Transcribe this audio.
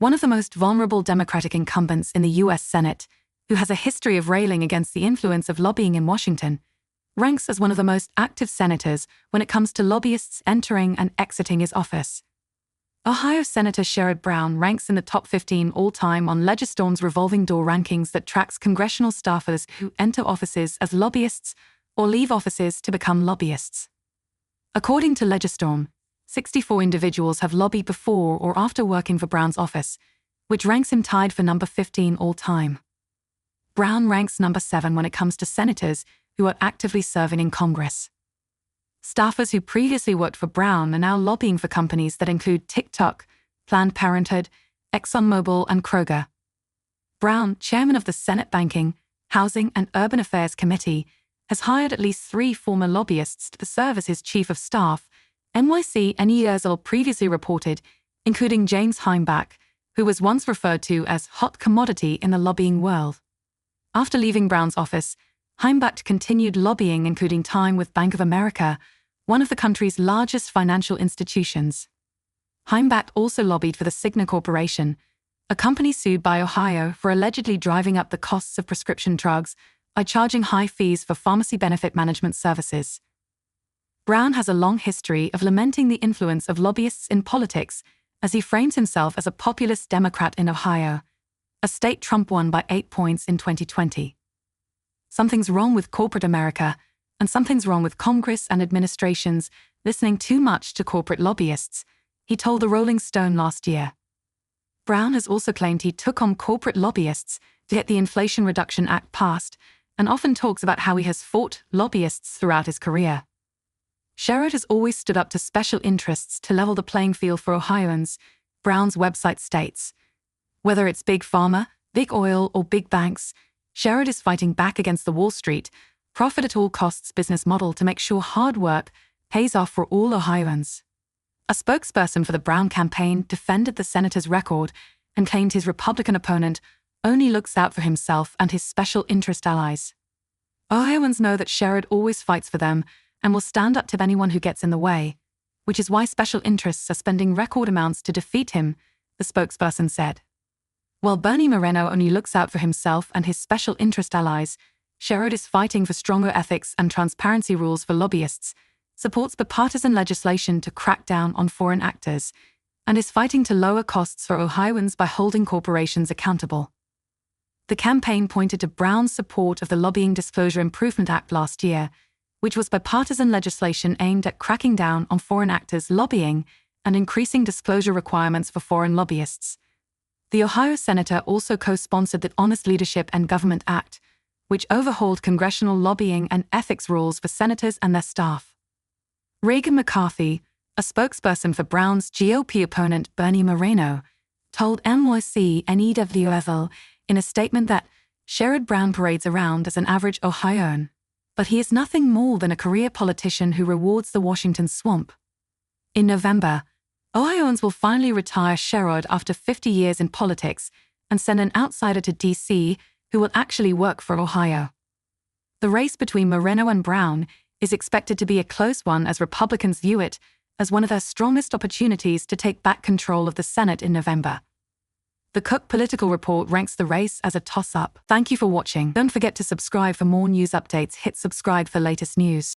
one of the most vulnerable Democratic incumbents in the U.S. Senate, who has a history of railing against the influence of lobbying in Washington, ranks as one of the most active senators when it comes to lobbyists entering and exiting his office. Ohio Senator Sherrod Brown ranks in the top 15 all-time on Legistorm's revolving door rankings that tracks congressional staffers who enter offices as lobbyists or leave offices to become lobbyists. According to Legistorm, 64 individuals have lobbied before or after working for Brown's office, which ranks him tied for number 15 all-time. Brown ranks number 7 when it comes to senators who are actively serving in Congress. Staffers who previously worked for Brown are now lobbying for companies that include TikTok, Planned Parenthood, ExxonMobil, and Kroger. Brown, chairman of the Senate Banking, Housing, and Urban Affairs Committee, has hired at least 3 former lobbyists to serve as his chief of staff, NYC and Yearsel previously reported, including James Heimbach, who was once referred to as hot commodity in the lobbying world. After leaving Brown's office, Heimbach continued lobbying, including time with Bank of America, one of the country's largest financial institutions. Heimbach also lobbied for the Cigna Corporation, a company sued by Ohio for allegedly driving up the costs of prescription drugs by charging high fees for pharmacy benefit management services. Brown has a long history of lamenting the influence of lobbyists in politics as he frames himself as a populist Democrat in Ohio, a state Trump won by 8 points in 2020. Something's wrong with corporate America, and something's wrong with Congress and administrations listening too much to corporate lobbyists, he told the Rolling Stone last year. Brown has also claimed he took on corporate lobbyists to get the Inflation Reduction Act passed, and often talks about how he has fought lobbyists throughout his career. Sherrod has always stood up to special interests to level the playing field for Ohioans, Brown's website states. Whether it's big pharma, big oil, or big banks, Sherrod is fighting back against the Wall Street, profit-at-all-costs business model to make sure hard work pays off for all Ohioans. A spokesperson for the Brown campaign defended the senator's record and claimed his Republican opponent only looks out for himself and his special interest allies. Ohioans know that Sherrod always fights for them and will stand up to anyone who gets in the way, which is why special interests are spending record amounts to defeat him, the spokesperson said. While Bernie Moreno only looks out for himself and his special interest allies, Sherrod is fighting for stronger ethics and transparency rules for lobbyists, supports bipartisan legislation to crack down on foreign actors, and is fighting to lower costs for Ohioans by holding corporations accountable. The campaign pointed to Brown's support of the Lobbying Disclosure Improvement Act last year, which was bipartisan legislation aimed at cracking down on foreign actors lobbying and increasing disclosure requirements for foreign lobbyists. The Ohio senator also co-sponsored the Honest Leadership and Government Act, which overhauled congressional lobbying and ethics rules for senators and their staff. Reagan McCarthy, a spokesperson for Brown's GOP opponent Bernie Moreno, told NYC and EWFL in a statement that Sherrod Brown parades around as an average Ohioan, but he is nothing more than a career politician who rewards the Washington swamp. In November, Ohioans will finally retire Sherrod after 50 years in politics and send an outsider to D.C. who will actually work for Ohio. The race between Moreno and Brown is expected to be a close one as Republicans view it as one of their strongest opportunities to take back control of the Senate in November. The Cook Political Report ranks the race as a toss-up. Thank you for watching. Don't forget to subscribe for more news updates. Hit subscribe for latest news.